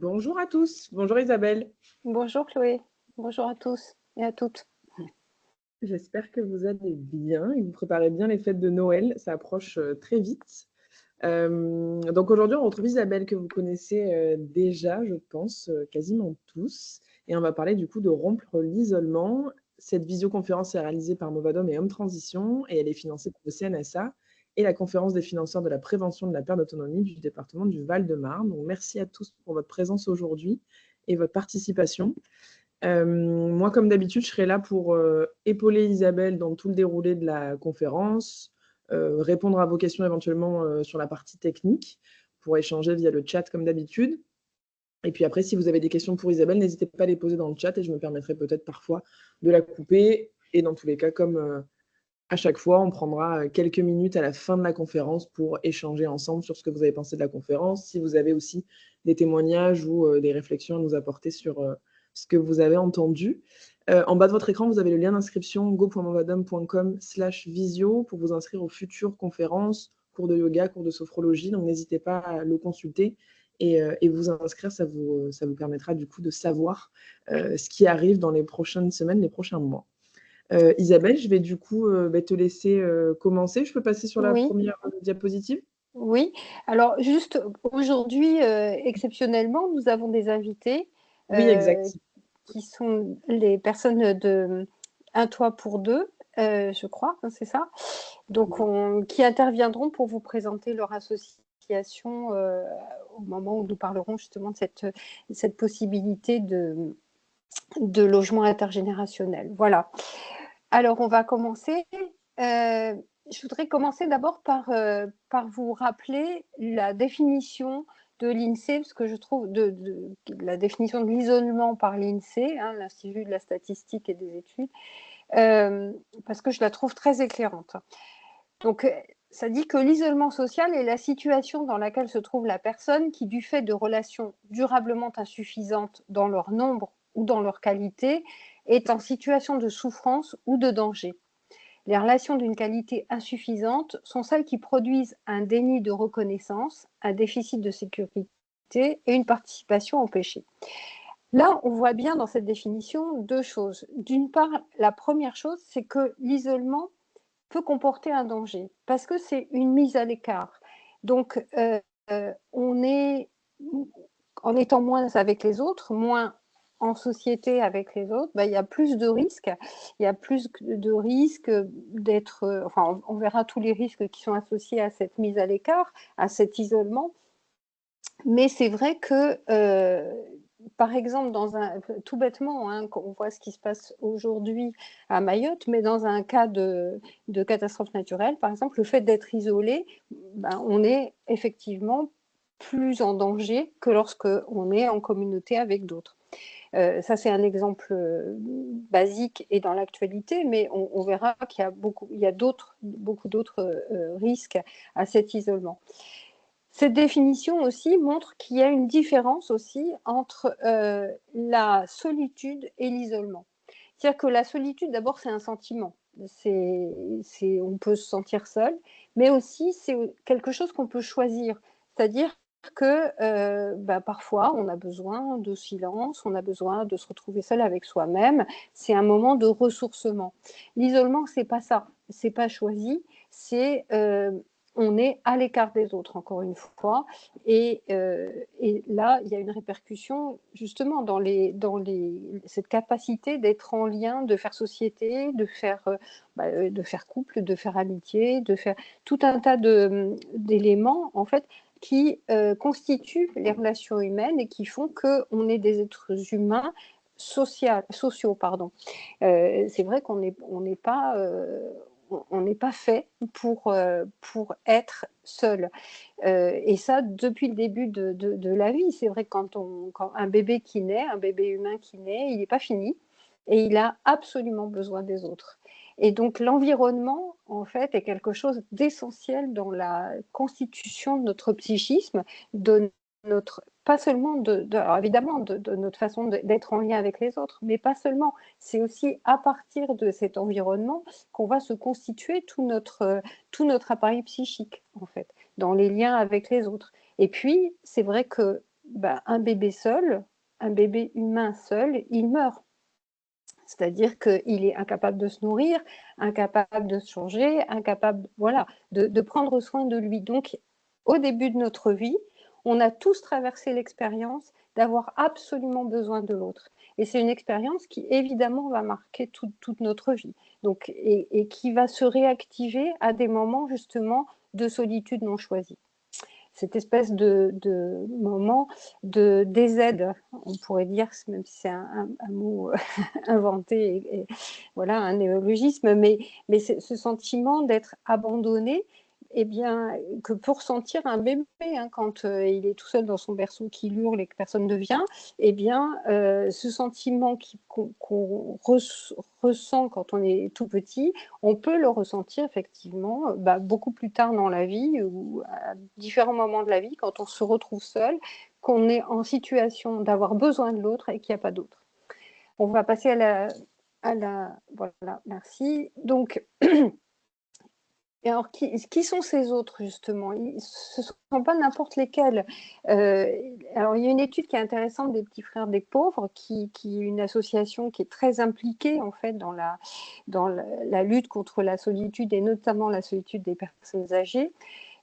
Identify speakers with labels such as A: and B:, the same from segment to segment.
A: Bonjour à tous, bonjour Isabelle.
B: Bonjour Chloé, bonjour à tous et à toutes.
A: J'espère que vous allez bien et que vous préparez bien les fêtes de Noël. Ça approche très vite. Donc aujourd'hui, on retrouve Isabelle que vous connaissez déjà, je pense, quasiment tous. Et on va parler du coup de rompre l'isolement. Cette visioconférence est réalisée par Movadom et Homme Transition et elle est financée par le CNSA et la conférence des financeurs de la prévention de la perte d'autonomie du département du Val-de-Marne. Donc merci à tous pour votre présence aujourd'hui et votre participation. Moi, comme d'habitude, je serai là pour épauler Isabelle dans tout le déroulé de la conférence, répondre à vos questions éventuellement sur la partie technique, pour échanger via le chat comme d'habitude. Et puis après, si vous avez des questions pour Isabelle, n'hésitez pas à les poser dans le chat et je me permettrai peut-être parfois de la couper. Et dans tous les cas, comme à chaque fois, on prendra quelques minutes à la fin de la conférence pour échanger ensemble sur ce que vous avez pensé de la conférence. Si vous avez aussi des témoignages ou des réflexions à nous apporter sur ce que vous avez entendu. En bas de votre écran, vous avez le lien d'inscription go.movadom.com/visio pour vous inscrire aux futures conférences, cours de yoga, cours de sophrologie. Donc n'hésitez pas à le consulter et vous inscrire. Ça vous permettra du coup de savoir ce qui arrive dans les prochaines semaines, les prochains mois. Isabelle, je vais du coup te laisser commencer. Je peux passer sur la
B: Oui,
A: première diapositive?
B: oui. Alors juste aujourd'hui, exceptionnellement, nous avons des invités
A: Oui, exact.
B: qui sont les personnes de Un toit pour deux, je crois, hein, c'est ça. Donc, qui interviendront pour vous présenter leur association au moment où nous parlerons justement de cette possibilité de logement intergénérationnel. Voilà. Alors, on va commencer. Je voudrais commencer d'abord par vous rappeler la définition de l'INSEE, parce que je trouve la définition de l'isolement par l'INSEE, hein, l'Institut de la statistique et des études, parce que je la trouve très éclairante. Donc, ça dit que l'isolement social est la situation dans laquelle se trouve la personne qui, du fait de relations durablement insuffisantes dans leur nombre ou dans leur qualité, est en situation de souffrance ou de danger. Les relations d'une qualité insuffisante sont celles qui produisent un déni de reconnaissance, un déficit de sécurité et une participation au péché. Là, on voit bien dans cette définition deux choses. D'une part, la première chose, c'est que l'isolement peut comporter un danger parce que c'est une mise à l'écart. Donc, on est, en étant moins avec les autres, moins en société avec les autres, il y a plus de risques. Il y a plus de risques d'être. Enfin, on verra tous les risques qui sont associés à cette mise à l'écart, à cet isolement. Mais c'est vrai que, par exemple, tout bêtement, hein, on voit ce qui se passe aujourd'hui à Mayotte, mais dans un cas de catastrophe naturelle, par exemple, le fait d'être isolé, on est effectivement plus en danger que lorsqu'on est en communauté avec d'autres. Ça, c'est un exemple basique et dans l'actualité, mais on verra qu'il y a beaucoup d'autres risques à cet isolement. Cette définition aussi montre qu'il y a une différence aussi entre la solitude et l'isolement. C'est-à-dire que la solitude, d'abord, c'est un sentiment. On peut se sentir seul, mais aussi c'est quelque chose qu'on peut choisir. C'est-à-dire que parfois, on a besoin de silence, on a besoin de se retrouver seul avec soi-même. C'est un moment de ressourcement. L'isolement, c'est pas ça. C'est pas choisi. On est à l'écart des autres, encore une fois. Et là, il y a une répercussion, justement, dans cette capacité d'être en lien, de faire société, de faire couple, de faire amitié, de faire tout un tas d'éléments, en fait, qui constituent les relations humaines et qui font qu'on est des êtres humains sociaux. Pardon. C'est vrai qu'on n'est pas... on n'est pas fait pour être seul. Et ça, depuis le début de la vie. C'est vrai que quand un bébé qui naît, un bébé humain qui naît, il n'est pas fini et il a absolument besoin des autres. Et donc l'environnement, en fait, est quelque chose d'essentiel dans la constitution de notre psychisme, de pas seulement alors évidemment de notre façon d'être en lien avec les autres, mais pas seulement. C'est aussi à partir de cet environnement qu'on va se constituer tout notre appareil psychique, en fait, dans les liens avec les autres. Et puis, c'est vrai que un bébé seul, un bébé humain seul, il meurt. C'est-à-dire qu'il est incapable de se nourrir, incapable de se changer, incapable, voilà, de prendre soin de lui. Donc, au début de notre vie, on a tous traversé l'expérience d'avoir absolument besoin de l'autre. Et c'est une expérience qui, évidemment, va marquer toute notre vie. Donc, et qui va se réactiver à des moments, justement, de solitude non choisie. Cette espèce de moment de DZ, on pourrait dire, même si c'est un mot inventé, voilà, un néologisme, mais ce sentiment d'être abandonné, eh bien, que pour sentir un bébé, hein, quand il est tout seul dans son berceau, qu'il hurle et que personne ne vient, eh bien, ce sentiment qu'on ressent quand on est tout petit, on peut le ressentir effectivement beaucoup plus tard dans la vie ou à différents moments de la vie, quand on se retrouve seul, qu'on est en situation d'avoir besoin de l'autre et qu'il n'y a pas d'autre. On va passer voilà, merci. Donc, et alors, qui sont ces autres, justement? Ce ne sont pas n'importe lesquels. Alors, il y a une étude qui est intéressante des Petits Frères des Pauvres, qui est une association qui est très impliquée, en fait, dans la lutte contre la solitude, et notamment la solitude des personnes âgées.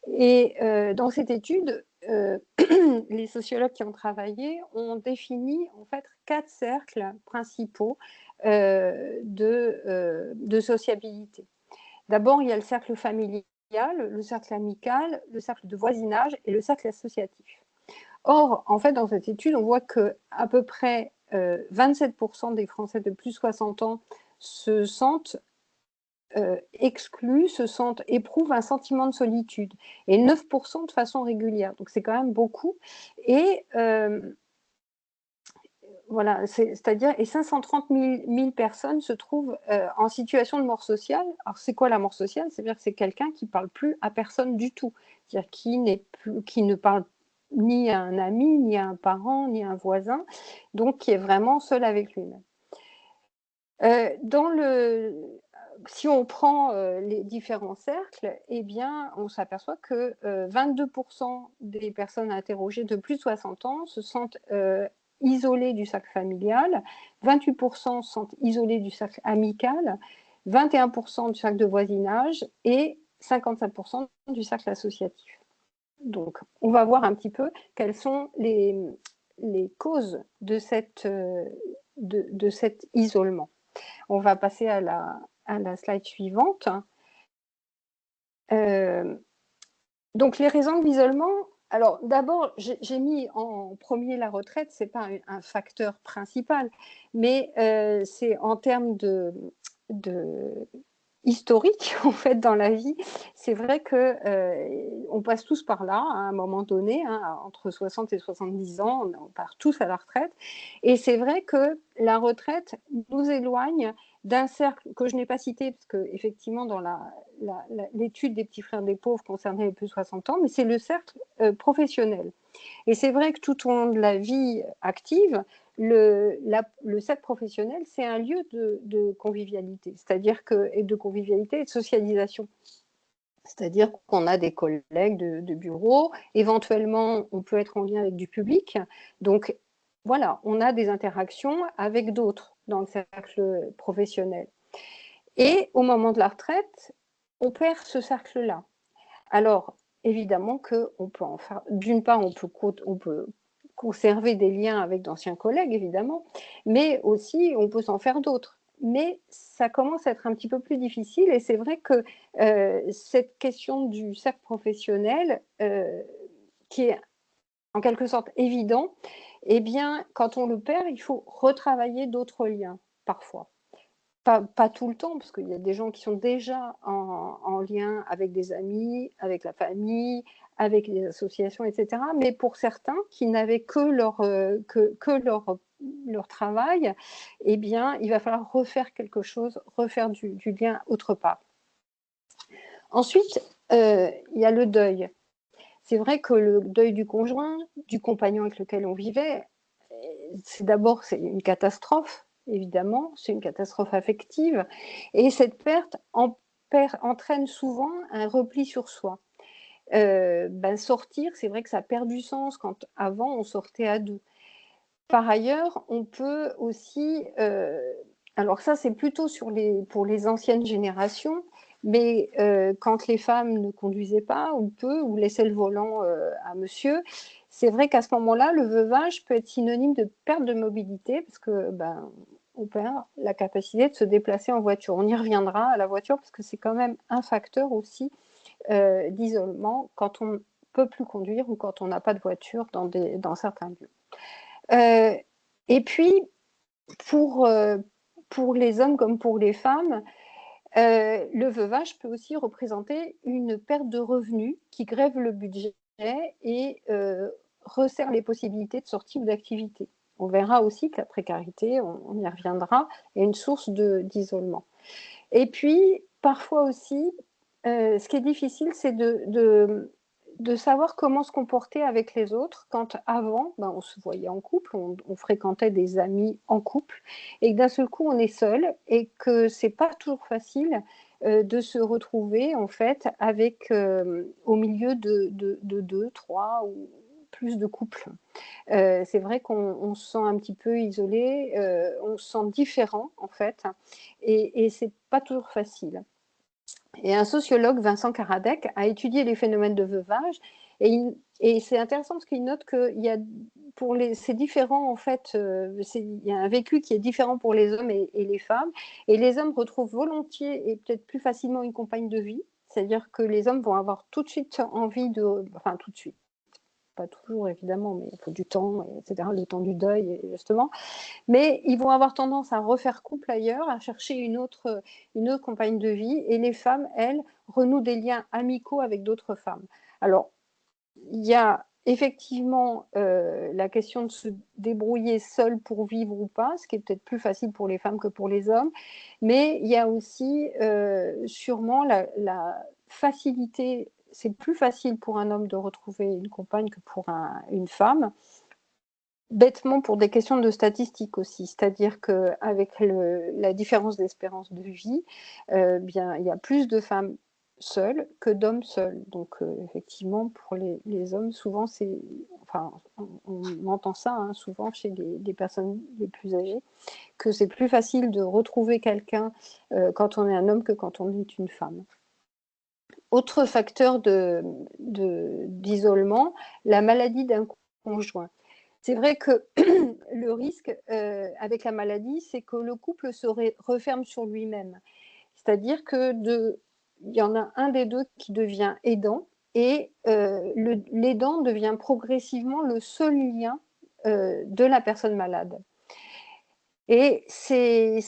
B: Et dans cette étude, les sociologues qui ont travaillé ont défini, en fait, 4 cercles principaux de sociabilité. D'abord, il y a le cercle familial, le cercle amical, le cercle de voisinage et le cercle associatif. Or, en fait, dans cette étude, on voit qu'à peu près 27% des Français de plus de 60 ans se sentent exclus, éprouvent un sentiment de solitude, et 9% de façon régulière. Donc, c'est quand même beaucoup. Et voilà, c'est-à-dire, et 530 000 personnes se trouvent en situation de mort sociale. Alors, c'est quoi la mort sociale? C'est-à-dire que c'est quelqu'un qui ne parle plus à personne du tout. C'est-à-dire qui ne parle ni à un ami, ni à un parent, ni à un voisin, donc qui est vraiment seul avec lui-même. Si on prend les différents cercles, eh bien, on s'aperçoit que 22% des personnes interrogées de plus de 60 ans se sentent isolées du cercle familial, 28% se sentent isolées du cercle amical, 21% du cercle de voisinage et 55% du cercle associatif. Donc, on va voir un petit peu quelles sont les causes de cet isolement. On va passer à la slide suivante. Donc, les raisons de l'isolement. Alors, d'abord, j'ai mis en premier la retraite, ce n'est pas un facteur principal, mais c'est en termes de historique, en fait, dans la vie. C'est vrai qu'on passe tous par là, à un moment donné, hein, entre 60 et 70 ans, on part tous à la retraite. Et c'est vrai que la retraite nous éloigne d'un cercle que je n'ai pas cité, parce qu'effectivement, dans l'étude des Petits Frères des Pauvres concernait les plus de 60 ans, mais c'est le cercle professionnel. Et c'est vrai que tout au long de la vie active, le cercle professionnel, c'est un lieu de convivialité, et de convivialité et de socialisation. C'est-à-dire qu'on a des collègues de bureau, éventuellement on peut être en lien avec du public. Donc voilà, on a des interactions avec d'autres dans le cercle professionnel. Et au moment de la retraite, on perd ce cercle-là. Alors, évidemment qu'on peut en faire. D'une part, on peut conserver des liens avec d'anciens collègues, évidemment, mais aussi on peut s'en faire d'autres. Mais ça commence à être un petit peu plus difficile, et c'est vrai que cette question du cercle professionnel, qui est en quelque sorte évident, eh bien, quand on le perd, il faut retravailler d'autres liens, parfois. Pas tout le temps, parce qu'il y a des gens qui sont déjà en lien avec des amis, avec la famille, avec les associations, etc. Mais pour certains qui n'avaient que leur travail, eh bien, il va falloir refaire quelque chose, refaire du lien autre part. Ensuite, il y a le deuil. C'est vrai que le deuil du conjoint, du compagnon avec lequel on vivait, c'est une catastrophe, évidemment, c'est une catastrophe affective, et cette perte entraîne souvent un repli sur soi. sortir, c'est vrai que ça perd du sens quand avant on sortait à 2. Par ailleurs, on peut aussi, alors ça c'est plutôt pour les anciennes générations, mais quand les femmes ne conduisaient pas ou peu, ou laissaient le volant à monsieur, c'est vrai qu'à ce moment-là, le veuvage peut être synonyme de perte de mobilité parce que on perd la capacité de se déplacer en voiture. On y reviendra à la voiture parce que c'est quand même un facteur aussi d'isolement quand on ne peut plus conduire ou quand on n'a pas de voiture dans certains lieux. Et puis, pour les hommes comme pour les femmes, le veuvage peut aussi représenter une perte de revenus qui grève le budget et resserre les possibilités de sortie ou d'activité. On verra aussi que la précarité, on y reviendra, est une source d'isolement. Et puis, parfois aussi, ce qui est difficile, c'est de savoir comment se comporter avec les autres quand avant, on se voyait en couple, on fréquentait des amis en couple, et que d'un seul coup on est seul et que c'est pas toujours facile de se retrouver en fait avec au milieu de deux, trois ou plus de couples. C'est vrai qu'on se sent un petit peu isolé, on se sent différent en fait, et c'est pas toujours facile. Et un sociologue, Vincent Karadec, a étudié les phénomènes de veuvage et c'est intéressant parce qu'il note qu'il y a c'est différent en fait, il y a un vécu qui est différent pour les hommes et les femmes, et les hommes retrouvent volontiers et peut-être plus facilement une compagne de vie, c'est-à-dire que les hommes vont avoir tout de suite envie enfin tout de suite, pas toujours évidemment, mais il faut du temps, etc., le temps du deuil justement, mais ils vont avoir tendance à refaire couple ailleurs, à chercher une autre compagne de vie, et les femmes, elles, renouent des liens amicaux avec d'autres femmes. Alors, il y a effectivement la question de se débrouiller seule pour vivre ou pas, ce qui est peut-être plus facile pour les femmes que pour les hommes, mais il y a aussi sûrement la facilité. C'est plus facile pour un homme de retrouver une compagne que pour une femme, bêtement pour des questions de statistiques aussi, c'est-à-dire qu'avec la différence d'espérance de vie, il y a plus de femmes seules que d'hommes seuls. Donc effectivement, pour les hommes, souvent, on entend ça souvent chez les personnes les plus âgées, que c'est plus facile de retrouver quelqu'un quand on est un homme que quand on est une femme. Autre facteur d'isolement, la maladie d'un conjoint. C'est vrai que le risque avec la maladie, c'est que le couple se referme sur lui-même. C'est-à-dire qu'il y en a un des deux qui devient aidant, et l'aidant devient progressivement le seul lien de la personne malade. Et c'est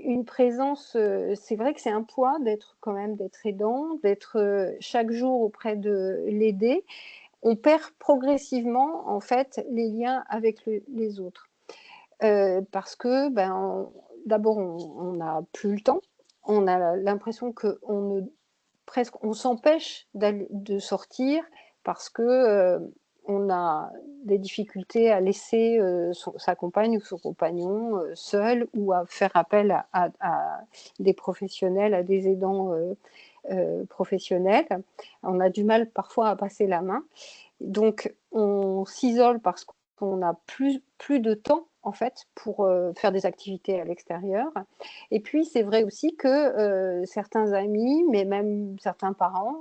B: une présence, c'est vrai que c'est un poids d'être aidant, d'être chaque jour auprès de l'aider. On perd progressivement en fait les liens avec les autres. Parce que d'abord on n'a plus le temps, on a l'impression qu'on s'empêche de sortir parce que on a des difficultés à laisser sa compagne ou son compagnon seul, ou à faire appel à des professionnels, à des aidants professionnels. On a du mal parfois à passer la main. Donc, on s'isole parce qu'on n'a plus de temps, en fait, pour faire des activités à l'extérieur. Et puis, c'est vrai aussi que certains amis, mais même certains parents,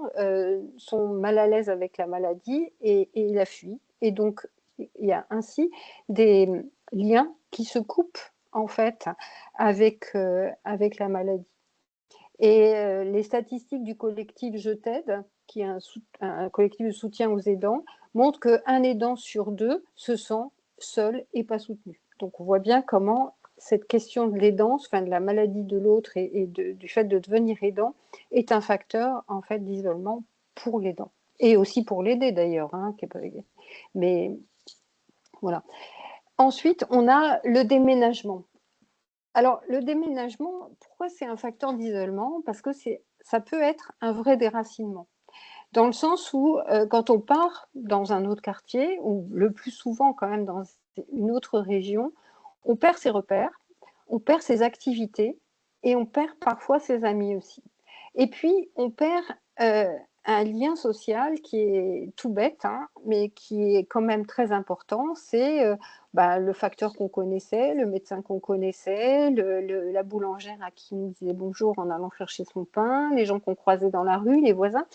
B: sont mal à l'aise avec la maladie et la fuient. Et donc, il y a ainsi des liens qui se coupent, en fait, avec la maladie. Et les statistiques du collectif Je t'aide, qui est un collectif de soutien aux aidants, montrent qu'un aidant sur deux se sent seul et pas soutenu. Donc on voit bien comment cette question de l'aidance, de la maladie de l'autre et du fait de devenir aidant, est un facteur en fait d'isolement pour l'aidant. Et aussi pour l'aider d'ailleurs. Mais voilà. Ensuite, on a le déménagement. Alors, le déménagement, pourquoi c'est un facteur d'isolement? Parce que ça peut être un vrai déracinement. Dans le sens où, quand on part dans un autre quartier, ou le plus souvent quand même dans une autre région, on perd ses repères, on perd ses activités, et on perd parfois ses amis aussi. Et puis, on perd un lien social qui est tout bête, hein, mais qui est quand même très important, c'est le facteur qu'on connaissait, le médecin qu'on connaissait, la boulangère à qui on disait bonjour en allant chercher son pain, les gens qu'on croisait dans la rue, les voisins.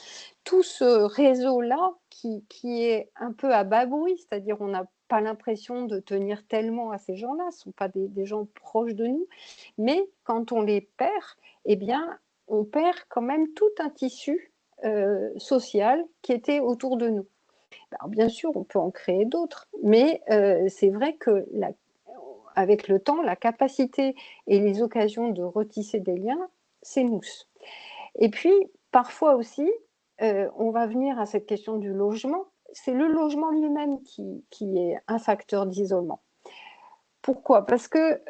B: Tout ce réseau-là qui est un peu à bas bruit, c'est-à-dire on n'a pas l'impression de tenir tellement à ces gens-là, ce ne sont pas des gens proches de nous, mais quand on les perd, eh bien, on perd quand même tout un tissu social qui était autour de nous. Alors, bien sûr, on peut en créer d'autres, mais c'est vrai que avec le temps, la capacité et les occasions de retisser des liens s'émoussent. Et puis, parfois aussi, on va venir à cette question du logement. C'est le logement lui-même qui est un facteur d'isolement. Pourquoi? Parce que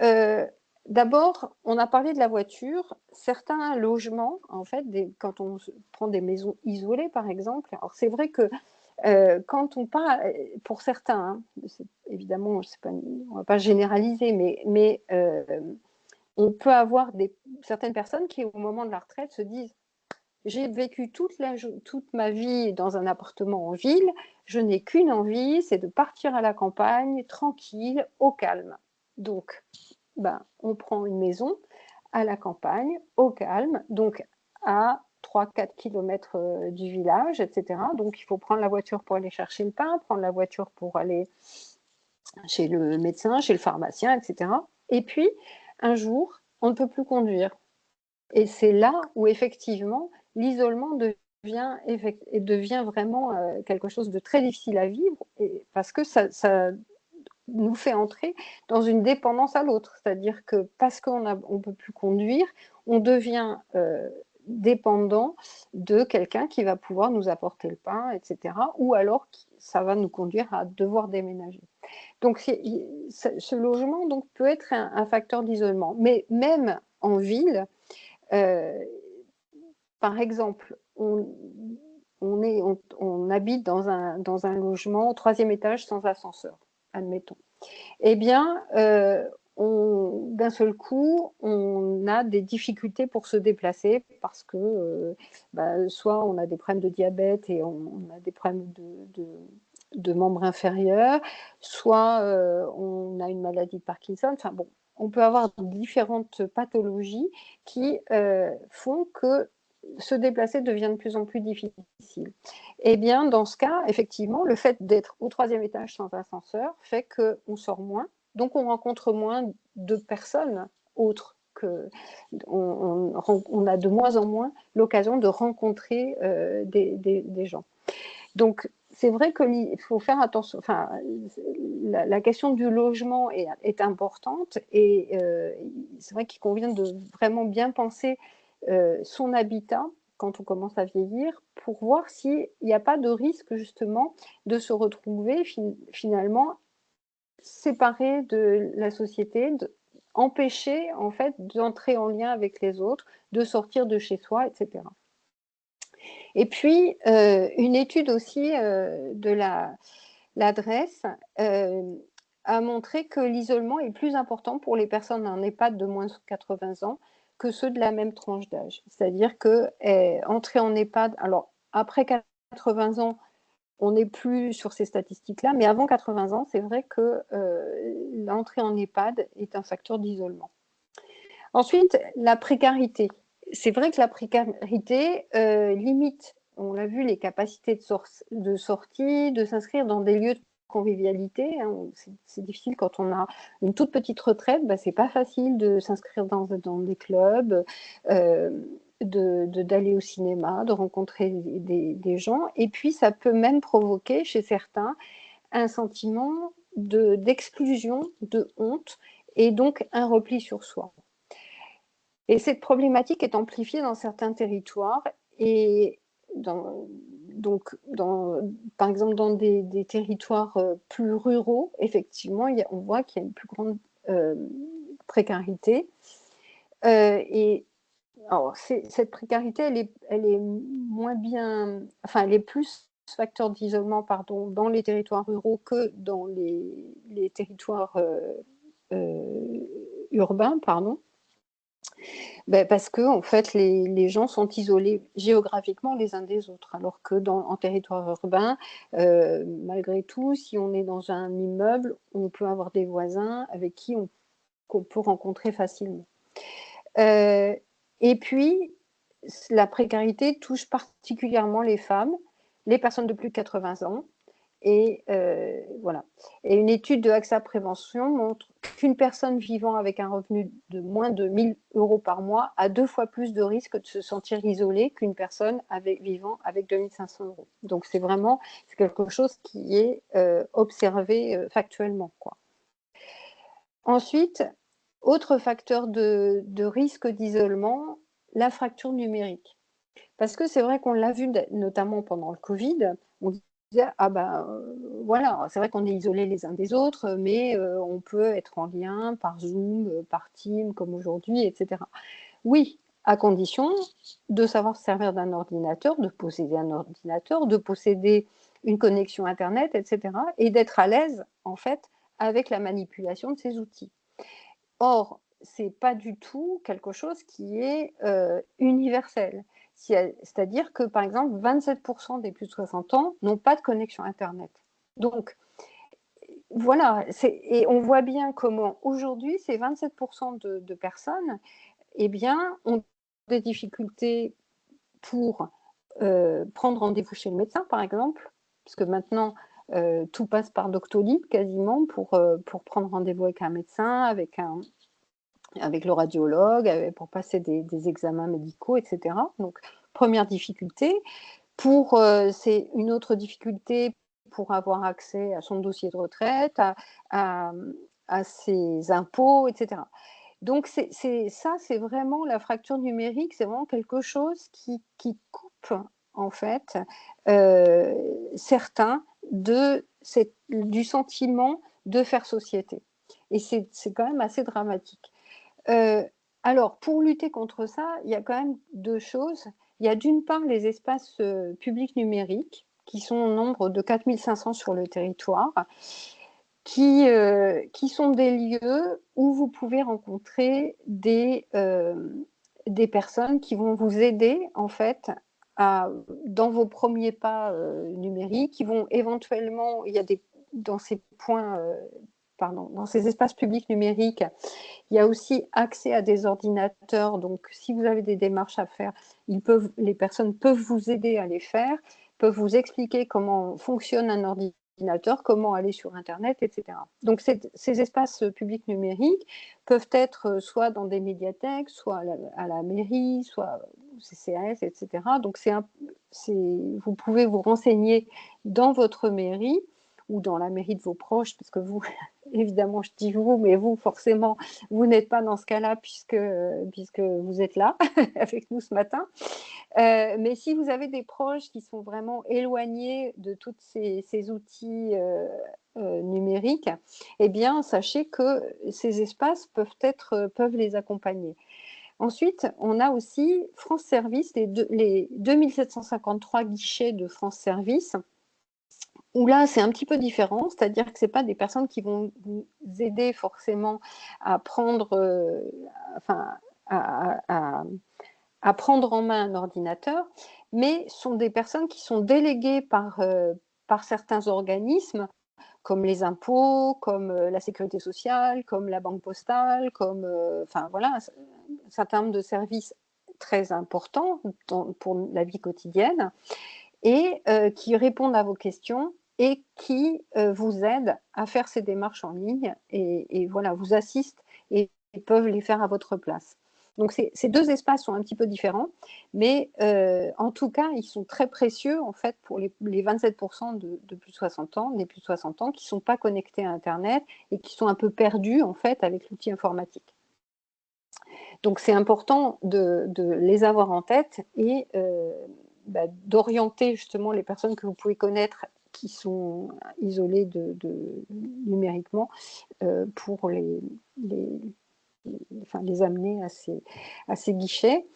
B: d'abord, on a parlé de la voiture. Certains logements, en fait, quand on prend des maisons isolées, par exemple, alors c'est vrai que quand on parle, pour certains, hein, évidemment, on ne va pas généraliser, mais on peut avoir certaines personnes qui, au moment de la retraite, se disent j'ai vécu toute ma vie dans un appartement en ville, je n'ai qu'une envie, c'est de partir à la campagne, tranquille, au calme. Donc, on prend une maison à la campagne, au calme, donc à 3-4 km du village, etc. Donc, il faut prendre la voiture pour aller chercher le pain, prendre la voiture pour aller chez le médecin, chez le pharmacien, etc. Et puis, un jour, on ne peut plus conduire. Et c'est là où, effectivement, l'isolement devient vraiment quelque chose de très difficile à vivre, parce que ça nous fait entrer dans une dépendance à l'autre. C'est-à-dire que parce qu'on ne peut plus conduire, on devient dépendant de quelqu'un qui va pouvoir nous apporter le pain, etc. Ou alors, ça va nous conduire à devoir déménager. Donc, ce logement donc, peut être un facteur d'isolement. Mais même en ville, par exemple, on habite dans un logement au 3e étage sans ascenseur, admettons. Eh bien, d'un seul coup, on a des difficultés pour se déplacer parce que soit on a des problèmes de diabète et on a des problèmes de membres inférieurs, soit on a une maladie de Parkinson. Enfin bon, on peut avoir différentes pathologies qui font que se déplacer devient de plus en plus difficile. Eh bien, dans ce cas, effectivement, le fait d'être au 3e étage sans ascenseur fait qu'on sort moins, donc on rencontre moins de personnes autres. On a de moins en moins l'occasion de rencontrer des gens. Donc, c'est vrai qu'il faut faire attention. Enfin, la question du logement est importante et c'est vrai qu'il convient de vraiment bien penser son habitat quand on commence à vieillir pour voir s'il n'y a pas de risque justement de se retrouver finalement séparé de la société, empêcher en fait d'entrer en lien avec les autres, de sortir de chez soi, etc. Et puis, une étude aussi de l'adresse a montré que l'isolement est plus important pour les personnes en EHPAD de moins de 80 ans que ceux de la même tranche d'âge. C'est-à-dire qu'entrer en EHPAD, alors après 80 ans, on n'est plus sur ces statistiques-là, mais avant 80 ans, c'est vrai que l'entrée en EHPAD est un facteur d'isolement. Ensuite, la précarité. C'est vrai que la précarité limite, on l'a vu, les capacités de sortie, de s'inscrire dans des lieux de convivialité. Hein. C'est difficile quand on a une toute petite retraite, c'est pas facile de s'inscrire dans des clubs, d'aller au cinéma, de rencontrer des gens. Et puis, ça peut même provoquer chez certains un sentiment d'exclusion, de honte, et donc un repli sur soi. Et cette problématique est amplifiée dans certains territoires et par exemple dans des territoires plus ruraux, effectivement, on voit qu'il y a une plus grande précarité. Et alors, cette précarité, elle est moins bien, enfin, elle est plus facteur d'isolement, pardon, dans les territoires ruraux que dans les territoires urbains, pardon. Parce que en fait, les gens sont isolés géographiquement les uns des autres, alors que en territoire urbain, malgré tout, si on est dans un immeuble, on peut avoir des voisins avec qui qu'on peut rencontrer facilement. Et puis, la précarité touche particulièrement les femmes, les personnes de plus de 80 ans. Et voilà. Et une étude de AXA Prévention montre qu'une personne vivant avec un revenu de moins de 1 000 € par mois a 2 fois plus de risque de se sentir isolée qu'une personne vivant avec 2 500 €. Donc c'est quelque chose qui est observé factuellement, quoi. Ensuite, autre facteur de risque d'isolement, la fracture numérique. Parce que c'est vrai qu'on l'a vu notamment pendant le Covid, on disait voilà, c'est vrai qu'on est isolés les uns des autres, mais on peut être en lien par Zoom, par Teams comme aujourd'hui, etc. Oui, à condition de savoir se servir d'un ordinateur, de posséder un ordinateur, de posséder une connexion Internet, etc. et d'être à l'aise en fait avec la manipulation de ces outils. Or, c'est pas du tout quelque chose qui est universel. C'est-à-dire que, par exemple, 27% des plus de 60 ans n'ont pas de connexion Internet. Donc, voilà, et on voit bien comment aujourd'hui, ces 27% de personnes, eh bien, ont des difficultés pour prendre rendez-vous chez le médecin, par exemple, puisque maintenant, tout passe par Doctolib quasiment pour prendre rendez-vous avec un médecin, avec le radiologue, pour passer des examens médicaux, etc. Donc, première difficulté. C'est une autre difficulté pour avoir accès à son dossier de retraite, à ses impôts, etc. Donc, c'est vraiment la fracture numérique, c'est vraiment quelque chose qui coupe, en fait, certains du sentiment de faire société. Et c'est quand même assez dramatique. Alors, pour lutter contre ça, il y a quand même 2 choses. Il y a d'une part les espaces publics numériques, qui sont au nombre de 4 500 sur le territoire, qui sont des lieux où vous pouvez rencontrer des personnes qui vont vous aider, en fait, dans vos premiers pas numériques, qui vont éventuellement, dans ces dans ces espaces publics numériques, il y a aussi accès à des ordinateurs. Donc, si vous avez des démarches à faire, les personnes peuvent vous aider à les faire, peuvent vous expliquer comment fonctionne un ordinateur, comment aller sur Internet, etc. Donc, ces espaces publics numériques peuvent être soit dans des médiathèques, soit à la mairie, soit au CCAS, etc. Donc, vous pouvez vous renseigner dans votre mairie ou dans la mairie de vos proches, parce que vous, évidemment, je dis vous, mais vous, forcément, vous n'êtes pas dans ce cas-là puisque vous êtes là avec nous ce matin. Mais si vous avez des proches qui sont vraiment éloignés de tous ces outils numériques, eh bien, sachez que ces espaces peuvent les accompagner. Ensuite, on a aussi France Service, les 2753 guichets de France Service, où là, c'est un petit peu différent, c'est-à-dire que ce n'est pas des personnes qui vont vous aider forcément à prendre, à prendre en main un ordinateur, mais sont des personnes qui sont déléguées par certains organismes, comme les impôts, comme la sécurité sociale, comme la banque postale, voilà, un certain nombre de services très importants pour la vie quotidienne, et qui répondent à vos questions et qui vous aident à faire ces démarches en ligne et voilà, vous assistent et peuvent les faire à votre place. Donc ces 2 espaces sont un petit peu différents, mais en tout cas, ils sont très précieux en fait pour les 27% de plus de 60 ans, des plus de 60 ans qui ne sont pas connectés à Internet et qui sont un peu perdus en fait avec l'outil informatique. Donc c'est important de les avoir en tête et d'orienter justement les personnes que vous pouvez connaître qui sont isolées numériquement pour les amener à ces guichets.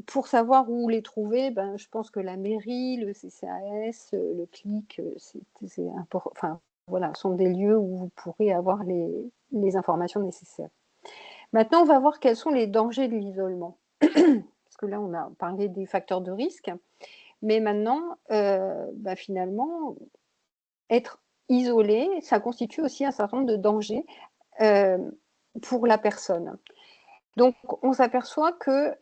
B: Pour savoir où les trouver, je pense que la mairie, le CCAS, le CLIC, voilà, sont des lieux où vous pourrez avoir les informations nécessaires. Maintenant, on va voir quels sont les dangers de l'isolement. Parce que là, on a parlé des facteurs de risque. Mais maintenant, finalement, être isolé, ça constitue aussi un certain nombre de dangers pour la personne. Donc, on s'aperçoit que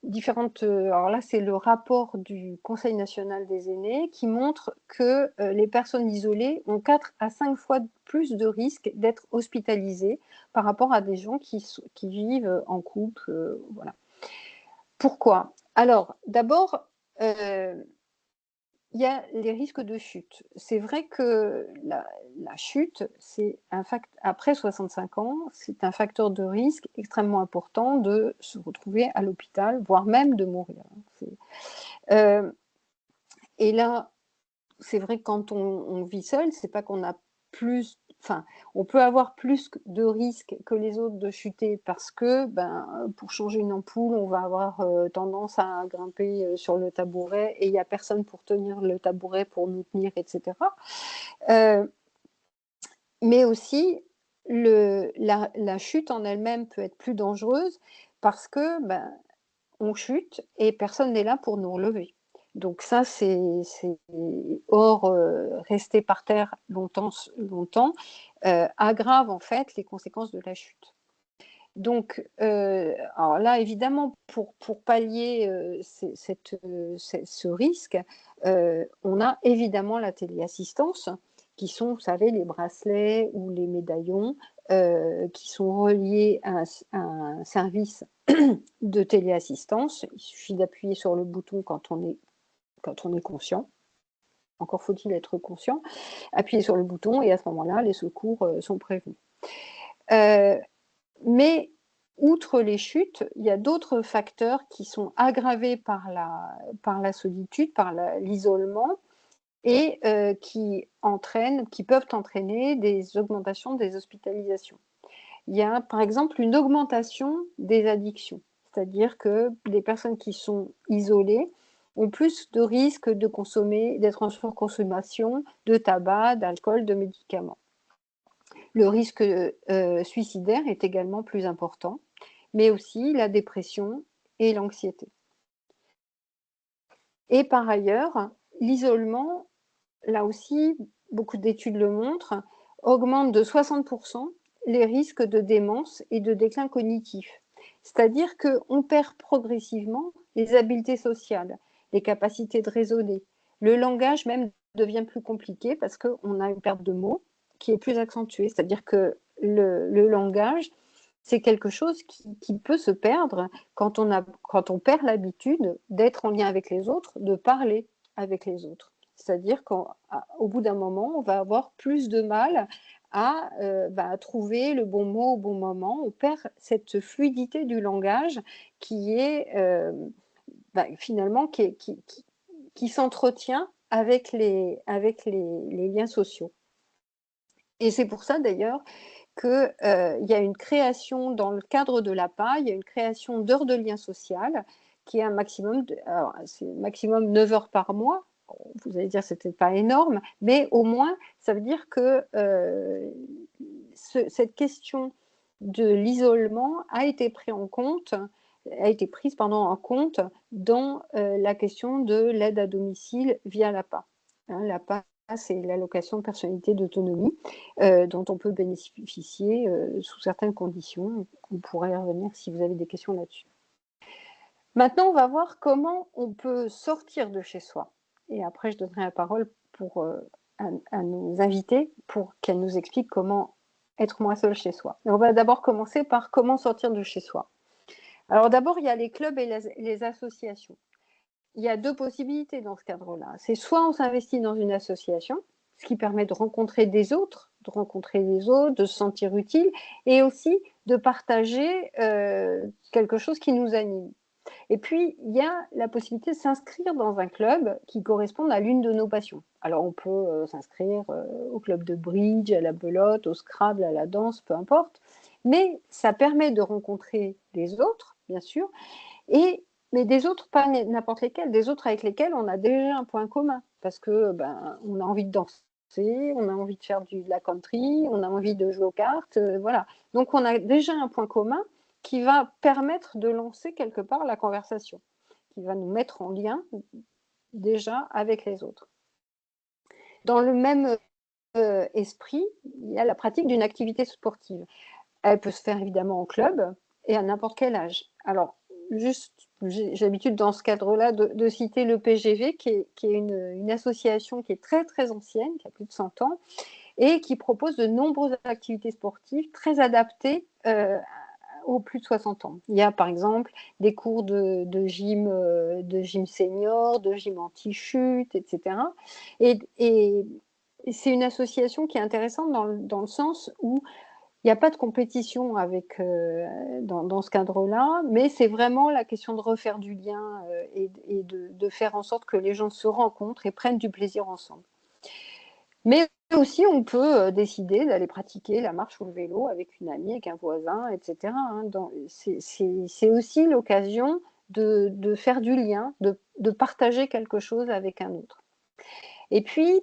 B: différentes. Alors là, c'est le rapport du Conseil national des aînés qui montre que les personnes isolées ont 4 à 5 fois plus de risques d'être hospitalisées par rapport à des gens qui vivent en couple. Voilà. Pourquoi? Alors, d'abord, il y a les risques de chute. C'est vrai que la chute, c'est après 65 ans, c'est un facteur de risque extrêmement important de se retrouver à l'hôpital, voire même de mourir. Et là, c'est vrai que quand on vit seul, c'est pas qu'on a plus, enfin, on peut avoir plus de risques que les autres de chuter parce que, pour changer une ampoule, on va avoir tendance à grimper sur le tabouret et il n'y a personne pour tenir le tabouret pour nous tenir, etc. Mais aussi, la chute en elle-même peut être plus dangereuse parce que, on chute et personne n'est là pour nous relever. Donc ça, c'est or rester par terre longtemps aggrave en fait les conséquences de la chute. Donc, alors là, évidemment, pour pallier ce risque, on a évidemment la téléassistance, qui sont, vous savez, les bracelets ou les médaillons qui sont reliés à un service de téléassistance. Il suffit d'appuyer sur le bouton quand on est conscient. Encore faut-il être conscient. Appuyer sur le bouton et à ce moment-là, les secours sont prévenus. Mais outre les chutes, il y a d'autres facteurs qui sont aggravés par la solitude, par l'isolement, et qui peuvent entraîner des augmentations des hospitalisations. Il y a par exemple une augmentation des addictions, c'est-à-dire que les personnes qui sont isolées ont plus de risques d'être en surconsommation de tabac, d'alcool, de médicaments. Le risque suicidaire est également plus important, mais aussi la dépression et l'anxiété. Et par ailleurs, l'isolement, là aussi, beaucoup d'études le montrent, augmente de 60% les risques de démence et de déclin cognitif. C'est-à-dire qu'on perd progressivement les habiletés sociales, les capacités de raisonner. Le langage même devient plus compliqué parce qu'on a une perte de mots qui est plus accentuée. C'est-à-dire que le langage, c'est quelque chose qui peut se perdre quand on perd l'habitude d'être en lien avec les autres, de parler avec les autres. C'est-à-dire qu'au bout d'un moment, on va avoir plus de mal à trouver le bon mot au bon moment. On perd cette fluidité du langage qui est finalement qui s'entretient avec les liens sociaux. Et c'est pour ça d'ailleurs qu'il y a une création dans le cadre de l'APA, il y a une création d'heures de lien social qui est un maximum, c'est maximum 9 heures par mois. Vous allez dire que ce n'était pas énorme, mais au moins, ça veut dire que cette question de l'isolement a été prise en compte dans la question de l'aide à domicile via l'APA. L'APA, c'est l'allocation de personnalité d'autonomie dont on peut bénéficier sous certaines conditions. On pourrait y revenir si vous avez des questions là-dessus. Maintenant, on va voir comment on peut sortir de chez soi. Et après, je donnerai la parole à nos invités pour qu'elles nous expliquent comment être moins seul chez soi. Et on va d'abord commencer par comment sortir de chez soi. Alors d'abord, il y a les clubs et les associations. Il y a 2 possibilités dans ce cadre-là. C'est soit on s'investit dans une association, ce qui permet de rencontrer des autres, de se sentir utile et aussi de partager quelque chose qui nous anime. Et puis, il y a la possibilité de s'inscrire dans un club qui corresponde à l'une de nos passions. Alors, on peut s'inscrire au club de bridge, à la belote, au Scrabble, à la danse, peu importe. Mais ça permet de rencontrer des autres, bien sûr, mais des autres, pas n'importe lesquels, des autres avec lesquels on a déjà un point commun, parce que on a envie de danser, on a envie de faire de la country, on a envie de jouer aux cartes, voilà. Donc on a déjà un point commun qui va permettre de lancer quelque part la conversation, qui va nous mettre en lien déjà avec les autres. Dans le même esprit, il y a la pratique d'une activité sportive. Elle peut se faire évidemment en club et à n'importe quel âge. Alors, juste, j'ai l'habitude dans ce cadre-là de citer le PGV, qui est une association qui est très très ancienne, qui a plus de 100 ans, et qui propose de nombreuses activités sportives très adaptées aux plus de 60 ans. Il y a par exemple des cours de gym senior, de gym anti-chute, etc. Et c'est une association qui est intéressante dans le sens où il n'y a pas de compétition dans ce cadre-là, mais c'est vraiment la question de refaire du lien et de faire en sorte que les gens se rencontrent et prennent du plaisir ensemble. Mais aussi, on peut décider d'aller pratiquer la marche ou le vélo avec une amie, avec un voisin, etc. C'est aussi l'occasion de faire du lien, de partager quelque chose avec un autre. Et puis,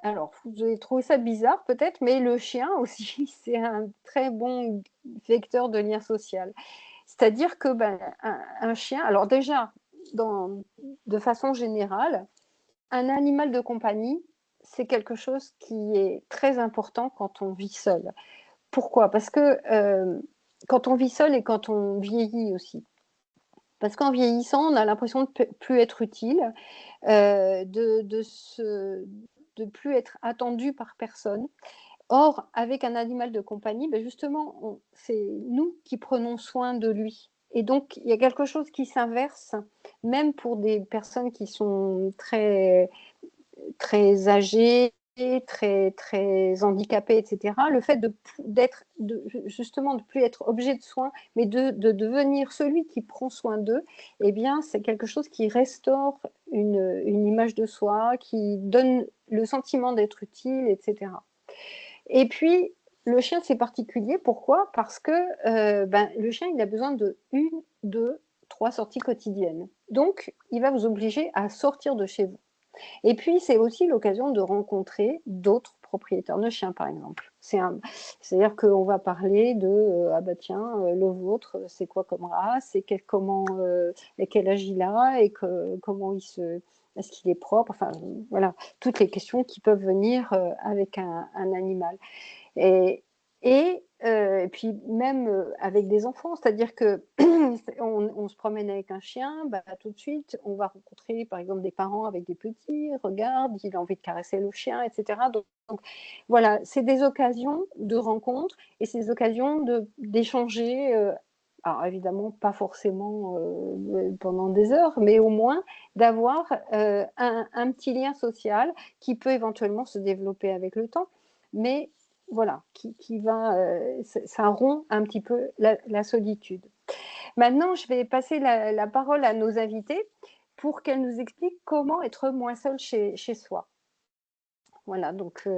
B: alors, vous allez trouver ça bizarre peut-être, mais le chien aussi, c'est un très bon vecteur de lien social. C'est-à-dire que un chien, alors déjà, de façon générale, un animal de compagnie, c'est quelque chose qui est très important quand on vit seul. Pourquoi? Parce que quand on vit seul et quand on vieillit aussi. Parce qu'en vieillissant, on a l'impression de ne plus être utile, de plus être attendu par personne. Or, avec un animal de compagnie, justement, c'est nous qui prenons soin de lui. Et donc, il y a quelque chose qui s'inverse, même pour des personnes qui sont très, très âgées, très, très handicapées, etc. Le fait justement de plus être objet de soins, mais de devenir celui qui prend soin d'eux, eh bien, c'est quelque chose qui restaure une image de soi, qui donne le sentiment d'être utile, etc. Et puis, le chien, c'est particulier. Pourquoi? Parce que le chien, il a besoin de 1, 2, 3 sorties quotidiennes. Donc, il va vous obliger à sortir de chez vous. Et puis, c'est aussi l'occasion de rencontrer d'autres propriétaires de chiens, par exemple. C'est-à-dire qu'on va parler de le vôtre, c'est quoi comme race, et quel âge il a, et comment est-ce qu'il est propre, enfin, voilà, toutes les questions qui peuvent venir avec un animal. Et puis même avec des enfants, c'est-à-dire que on se promène avec un chien, tout de suite, on va rencontrer par exemple des parents avec des petits, regarde, il a envie de caresser le chien, etc. Donc voilà, c'est des occasions de rencontre et c'est des occasions d'échanger. Alors évidemment, pas forcément pendant des heures, mais au moins d'avoir un petit lien social qui peut éventuellement se développer avec le temps. Mais voilà, ça rompt un petit peu la solitude. Maintenant, je vais passer la parole à nos invités pour qu'elles nous expliquent comment être moins seul chez soi. Voilà, donc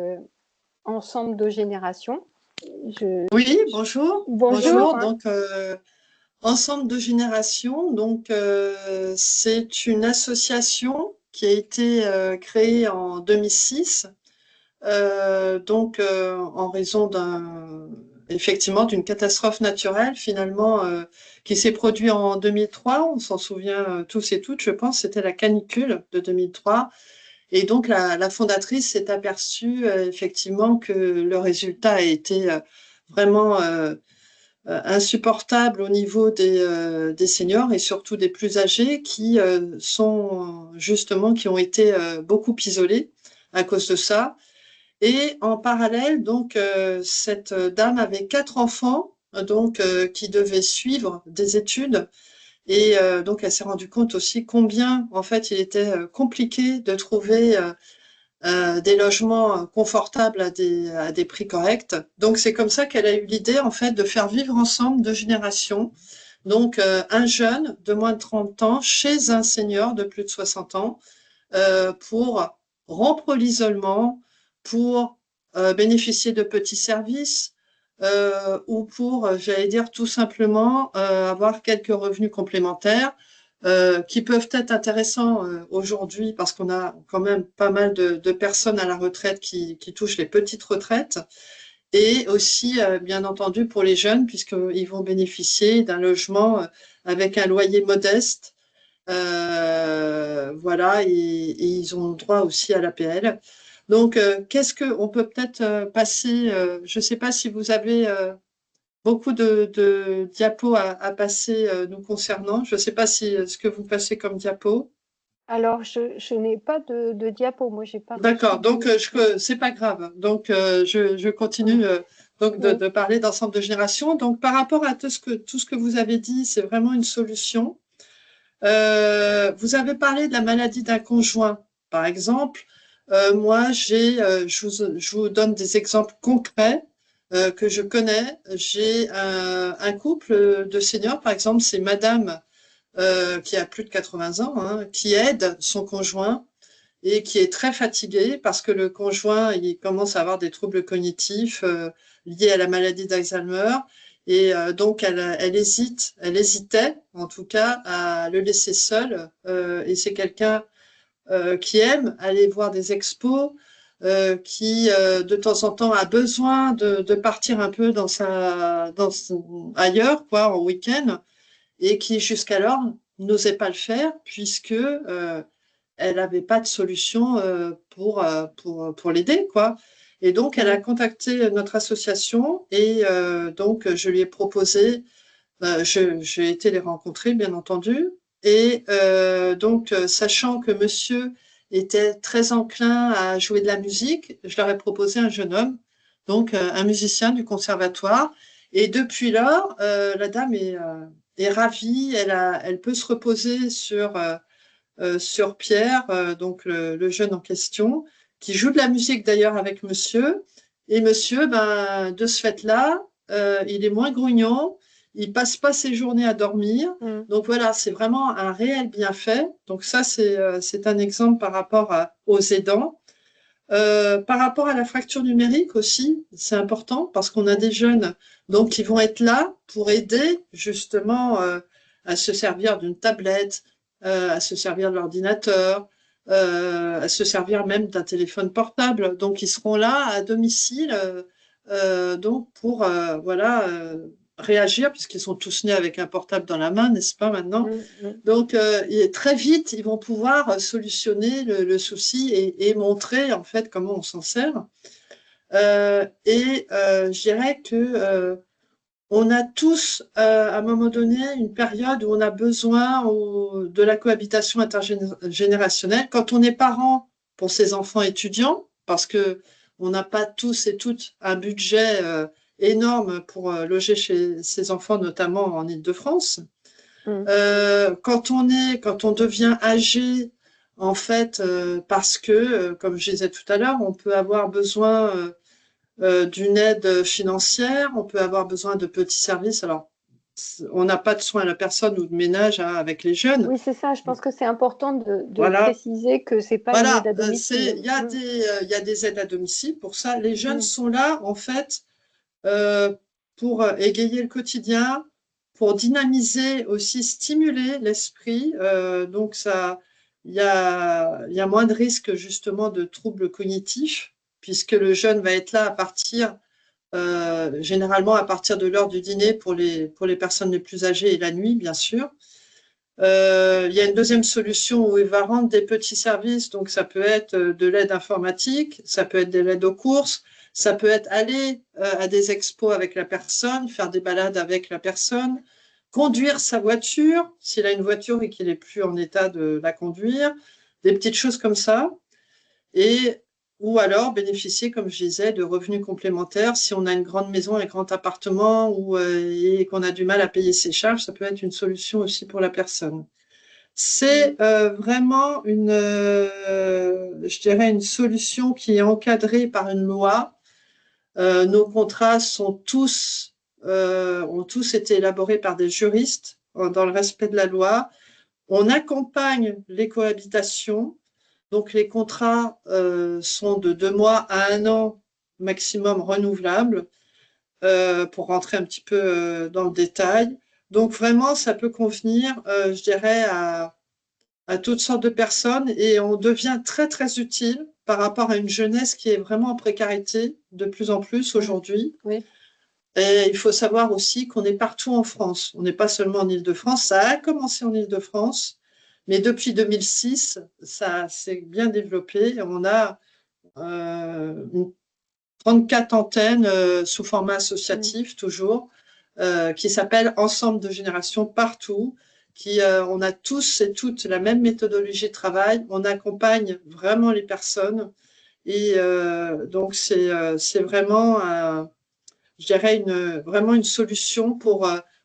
B: ensemble de générations.
C: Oui, bonjour.
B: Bonjour.
C: Donc, Ensemble de générations, donc c'est une association qui a été créée en 2006. En raison effectivement d'une catastrophe naturelle finalement qui s'est produite en 2003. On s'en souvient tous et toutes, je pense, c'était la canicule de 2003. Et donc la fondatrice s'est aperçue effectivement que le résultat a été vraiment insupportable au niveau des seniors et surtout des plus âgés qui qui ont été beaucoup isolés à cause de ça. Et en parallèle, donc, cette dame avait 4 enfants, qui devaient suivre des études. Et donc, elle s'est rendue compte aussi combien, en fait, il était compliqué de trouver des logements confortables à des prix corrects. Donc, c'est comme ça qu'elle a eu l'idée, en fait, de faire vivre ensemble 2 générations. Donc, un jeune de moins de 30 ans chez un senior de plus de 60 ans pour rompre l'isolement, pour bénéficier de petits services ou pour, j'allais dire, tout simplement avoir quelques revenus complémentaires qui peuvent être intéressants aujourd'hui parce qu'on a quand même pas mal de personnes à la retraite qui touchent les petites retraites. Et aussi, bien entendu, pour les jeunes, puisqu'ils vont bénéficier d'un logement avec un loyer modeste. Voilà, et ils ont droit aussi à l'APL. Donc, on peut peut-être passer, je ne sais pas si vous avez beaucoup de diapos à passer nous concernant. Je ne sais pas si ce que vous passez comme diapo.
B: Alors, je n'ai pas de diapo. Moi, j'ai pas reçu
C: D'accord, donc
B: de...
C: c'est pas grave. Donc je continue
B: Mm.
C: donc
B: Oui.
C: de parler d'ensemble de génération. Donc par rapport à tout ce que vous avez dit, c'est vraiment une solution. Vous avez parlé de la maladie d'un conjoint, par exemple. Moi, je vous donne des exemples concrets que je connais. J'ai un couple de seniors, par exemple, c'est Madame qui a plus de 80 ans, hein, qui aide son conjoint et qui est très fatigué parce que le conjoint, il commence à avoir des troubles cognitifs liés à la maladie d'Alzheimer. Et donc, elle hésitait, en tout cas, à le laisser seul. Et c'est quelqu'un qui aime aller voir des expos, qui de temps en temps a besoin de partir un peu ailleurs, quoi, en week-end, et qui jusqu'alors n'osait pas le faire puisque elle n'avait pas de solution pour l'aider, quoi. Et donc, elle a
B: Mm.
C: contacté notre association et donc, je lui ai proposé, j'ai été les rencontrer, bien entendu. Et donc, sachant que monsieur était très enclin à jouer de la musique, je leur ai proposé un jeune homme, donc un musicien du conservatoire. Et depuis là, la dame est ravie, elle peut se reposer sur Pierre, donc le jeune en question, qui joue de la musique d'ailleurs avec monsieur. Et monsieur, ben, de ce fait-là, il est moins grognon, il passe pas ses journées à dormir.
B: Mm.
C: Donc voilà, c'est vraiment un réel bienfait. Donc ça, c'est un exemple par rapport aux aidants. Par rapport à la fracture numérique aussi, c'est important parce qu'on a des jeunes donc qui vont être là pour aider justement à se servir d'une tablette, à se servir de l'ordinateur, à se servir même d'un téléphone portable. Donc ils seront là à domicile donc pour voilà réagir puisqu'ils sont tous nés avec un portable dans la main, n'est-ce pas maintenant?
B: Mm. Mm.
C: Donc, très vite, ils vont pouvoir solutionner le souci et montrer en fait comment on s'en sert. Je dirais que on a tous, à un moment donné, une période où on a besoin de la cohabitation intergénérationnelle. Quand on est parent pour ses enfants étudiants, parce que on n'a pas tous et toutes un budget énorme pour loger chez ses enfants, notamment en Île-de-France.
B: Mm.
C: Quand on devient âgé, en fait, parce que, comme je disais tout à l'heure, on peut avoir besoin d'une aide financière, on peut avoir besoin de petits services. Alors, on n'a pas de soins à la personne ou de ménage hein, avec les jeunes.
B: Oui, c'est ça. Je pense que c'est important de
C: Voilà,
B: préciser que c'est pas une aide
C: voilà.
B: à domicile. Mm.
C: Il y a des aides à domicile pour ça. Les jeunes
B: Mm.
C: sont là, en fait, euh, pour égayer le quotidien, pour dynamiser aussi, stimuler l'esprit. Donc, il y a moins de risques justement de troubles cognitifs, puisque le jeune va être là à partir, généralement à partir de l'heure du dîner pour les personnes les plus âgées et la nuit, bien sûr. Il y a une deuxième solution où il va rendre des petits services, donc ça peut être de l'aide informatique, ça peut être de l'aide aux courses, ça peut être aller à des expos avec la personne, faire des balades avec la personne, conduire sa voiture, s'il a une voiture et qu'il n'est plus en état de la conduire, des petites choses comme ça. Et, ou alors bénéficier, comme je disais, de revenus complémentaires. Si on a une grande maison, un grand appartement et qu'on a du mal à payer ses charges, ça peut être une solution aussi pour la personne. C'est
B: Mm.
C: vraiment je dirais, une solution qui est encadrée par une loi. Nos contrats ont tous été élaborés par des juristes dans le respect de la loi. On accompagne les cohabitations. Donc, les contrats sont de 2 mois à 1 an maximum renouvelables pour rentrer un petit peu dans le détail. Donc vraiment, ça peut convenir, je dirais, à toutes sortes de personnes et on devient très, très utile par rapport à une jeunesse qui est vraiment en précarité de plus en plus aujourd'hui.
B: Oui.
C: Et il faut savoir aussi qu'on est partout en France. On n'est pas seulement en Île-de-France. Ça a commencé en Île-de-France, mais depuis 2006, ça s'est bien développé. On a 34 antennes sous format associatif, toujours, qui s'appellent Ensemble de générations partout. On a tous et toutes la même méthodologie de travail. On accompagne vraiment les personnes. Et donc, c'est vraiment je dirais, vraiment une solution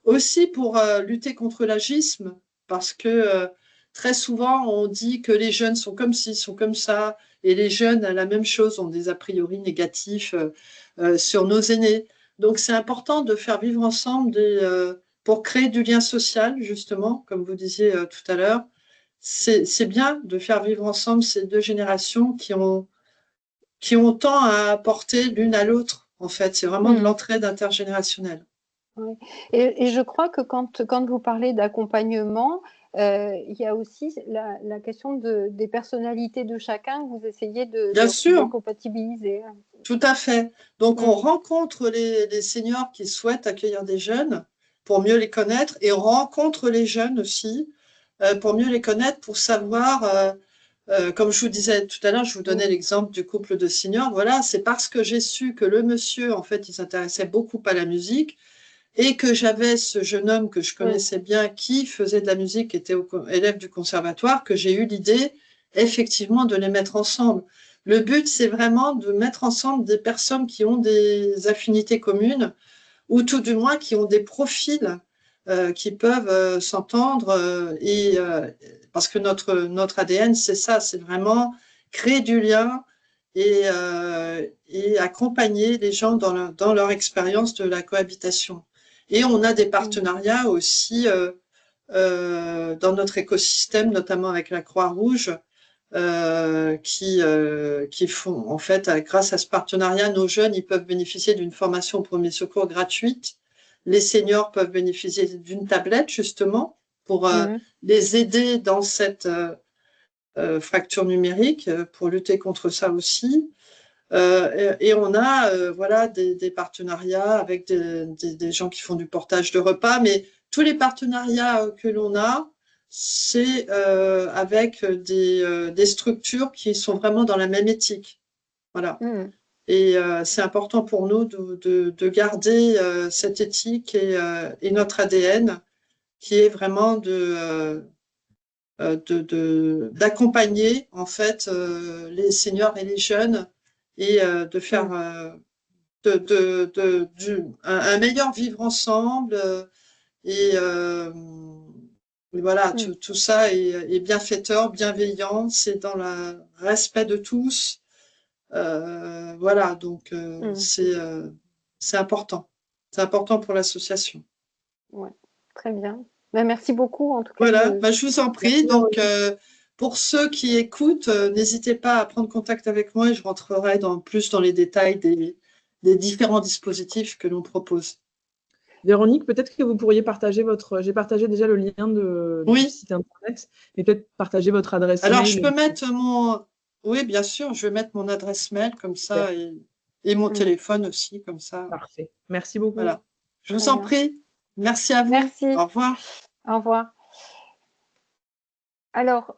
C: aussi pour lutter contre l'agisme, parce que très souvent, on dit que les jeunes sont comme ci, sont comme ça, et les jeunes, la même chose, ont des a priori négatifs sur nos aînés. Donc, c'est important de faire vivre ensemble pour créer du lien social, justement, comme vous disiez tout à l'heure. C'est bien de faire vivre ensemble ces deux générations qui ont tant à apporter l'une à l'autre, en fait. C'est vraiment de l'entraide intergénérationnelle.
B: Oui. Et je crois que quand vous parlez d'accompagnement, il y a aussi la question des personnalités de chacun que vous essayez
C: Bien
B: de
C: sûr,
B: compatibiliser.
C: tout à fait. Donc, on rencontre les seniors qui souhaitent accueillir des jeunes pour mieux les connaître et on rencontre les jeunes aussi pour mieux les connaître, pour savoir, comme je vous disais tout à l'heure, je vous donnais l'exemple du couple de seniors. Voilà, c'est parce que j'ai su que le monsieur, en fait, il s'intéressait beaucoup à la musique et que j'avais ce jeune homme que je connaissais bien qui faisait de la musique, qui était élève du conservatoire, que j'ai eu l'idée effectivement de les mettre ensemble. Le but, c'est vraiment de mettre ensemble des personnes qui ont des affinités communes ou tout du moins qui ont des profils qui peuvent s'entendre parce que notre ADN, c'est ça, c'est vraiment créer du lien et accompagner les gens dans leur expérience de la cohabitation. Et on a des partenariats aussi dans notre écosystème, notamment avec la Croix-Rouge, qui font, en fait, grâce à ce partenariat, nos jeunes, ils peuvent bénéficier d'une formation au premier secours gratuite. Les seniors peuvent bénéficier d'une tablette, justement, pour les aider dans cette fracture numérique, pour lutter contre ça aussi. Et on a voilà, des partenariats avec des gens qui font du portage de repas, mais tous les partenariats que l'on a, c'est avec des structures qui sont vraiment dans la même éthique. Voilà. Et c'est important pour nous de garder cette éthique et notre ADN qui est vraiment d'accompagner en fait les seniors et les jeunes et de faire un meilleur vivre ensemble et voilà, tout ça est bienfaiteur, bienveillant, c'est dans le respect de tous. Voilà, donc c'est important. C'est important pour l'association.
B: Ouais, très bien. Ben, merci beaucoup en tout cas.
C: Voilà, bah, je vous en prie.
A: Merci,
C: Donc,
A: Véronique.
C: pour ceux qui écoutent, n'hésitez pas à prendre contact avec moi et je rentrerai plus dans les détails des différents dispositifs que l'on propose.
A: Véronique, peut-être que vous pourriez partager votre. J'ai partagé déjà le lien du
C: Oui,
A: site internet, mais peut-être partager votre adresse
C: alors je
A: mail.
C: peux mettre mon... Oui, bien sûr, je vais mettre mon adresse mail comme ça
A: Super.
C: et mon téléphone aussi, comme ça.
A: Parfait. Merci beaucoup.
C: Voilà. Je vous
B: Très
C: en
B: bien.
C: prie. Merci à vous.
B: Merci.
C: Au revoir.
B: Au revoir. Alors,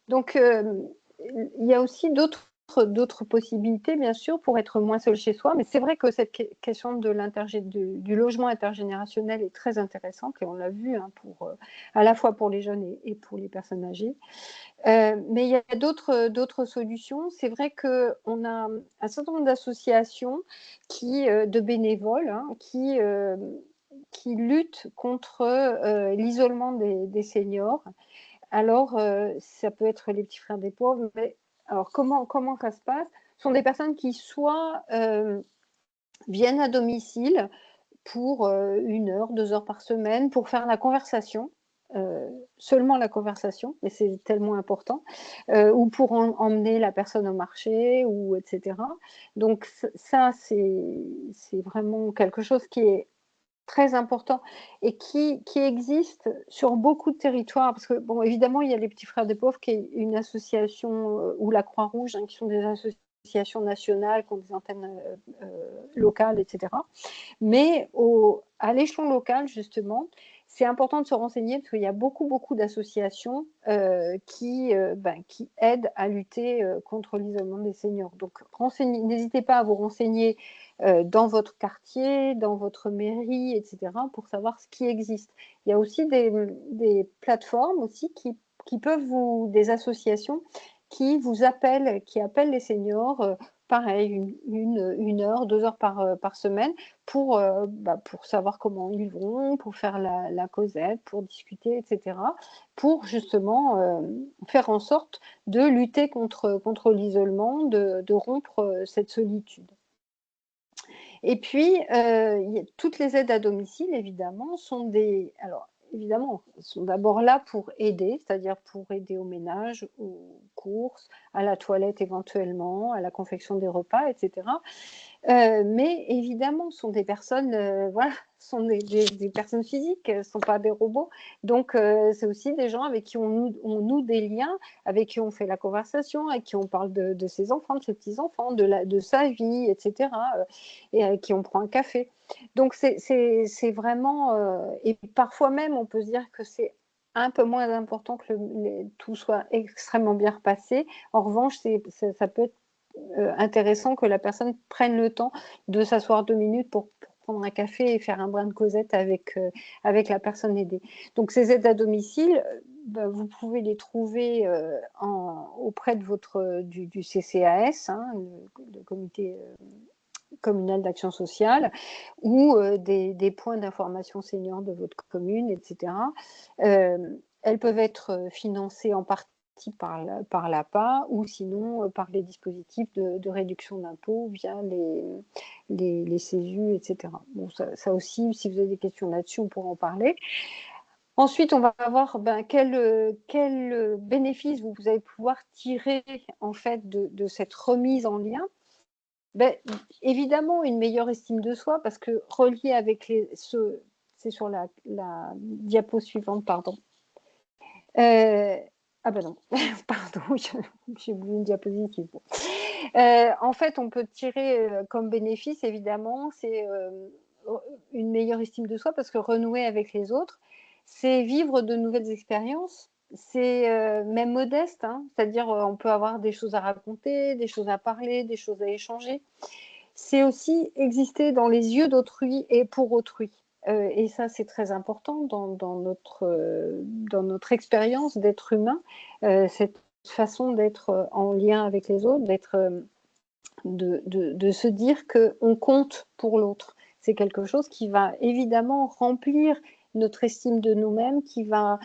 B: donc, il y a aussi d'autres possibilités, bien sûr, pour être moins seul chez soi. Mais c'est vrai que cette question du logement intergénérationnel est très intéressante et on l'a vu hein, à la fois pour les jeunes et pour les personnes âgées. Mais il y a d'autres solutions. C'est vrai qu'on a un certain nombre d'associations de bénévoles hein, qui luttent contre l'isolement des seniors. Alors, ça peut être les petits frères des pauvres, mais alors comment ça se passe? Ce sont des personnes qui soit viennent à domicile pour 1 heure, 2 heures par semaine pour faire la conversation, seulement la conversation, mais c'est tellement important, ou pour emmener la personne au marché, ou etc. Donc ça, c'est vraiment quelque chose qui est très important et qui existe sur beaucoup de territoires. Parce que, bon, évidemment, il y a les Petits Frères des Pauvres, qui est une association, ou la Croix-Rouge, hein, qui sont des associations nationales, qui ont des antennes locales, etc. Mais à l'échelon local, justement, c'est important de se renseigner parce qu'il y a beaucoup d'associations qui aident à lutter contre l'isolement des seniors. Donc, n'hésitez pas à vous renseigner dans votre quartier, dans votre mairie, etc., pour savoir ce qui existe. Il y a aussi des plateformes aussi qui peuvent des associations qui vous appellent, qui appellent les seniors, pareil, 1 heure, 2 heures par semaine, pour savoir comment ils vont, pour faire la causette, pour discuter, etc., pour justement faire en sorte de lutter contre l'isolement, de rompre cette solitude. Et puis, toutes les aides à domicile, évidemment, sont d'abord là pour aider, c'est-à-dire pour aider au ménage, aux courses, à la toilette éventuellement, à la confection des repas, etc. Mais évidemment, ce sont des personnes, voilà, sont des personnes physiques, ce ne sont pas des robots. Donc, c'est aussi des gens avec qui on noue des liens, avec qui on fait la conversation, avec qui on parle de ses enfants, de ses petits-enfants, de sa vie, etc. Et avec qui on prend un café. Donc, c'est vraiment... et parfois même, on peut se dire que c'est un peu moins important que tout soit extrêmement bien repassé. En revanche, ça peut être intéressant que la personne prenne le temps de s'asseoir 2 minutes pour prendre un café et faire un brin de causette avec la personne aidée. Donc ces aides à domicile, vous pouvez les trouver auprès de du CCAS, hein, le comité communal d'action sociale, ou des points d'information seniors de votre commune, etc. Elles peuvent être financées en partie par l'APA, ou sinon par les dispositifs de réduction d'impôts via les CESU, etc. Bon, ça aussi, si vous avez des questions là-dessus, on pourra en parler. Ensuite, on va voir quel bénéfice vous allez pouvoir tirer en fait de cette remise en lien. Évidemment, une meilleure estime de soi, parce que relié avec c'est sur la diapo suivante, pardon. Ah ben non, pardon, j'ai oublié une diapositive. En fait, on peut tirer comme bénéfice, évidemment, c'est une meilleure estime de soi, parce que renouer avec les autres, c'est vivre de nouvelles expériences, c'est même modeste, hein, c'est-à-dire on peut avoir des choses à raconter, des choses à parler, des choses à échanger. C'est aussi exister dans les yeux d'autrui et pour autrui. Et ça, c'est très important dans notre expérience d'être humain, cette façon d'être en lien avec les autres, de se dire qu'on compte pour l'autre. C'est quelque chose qui va évidemment remplir notre estime de nous-mêmes, qui va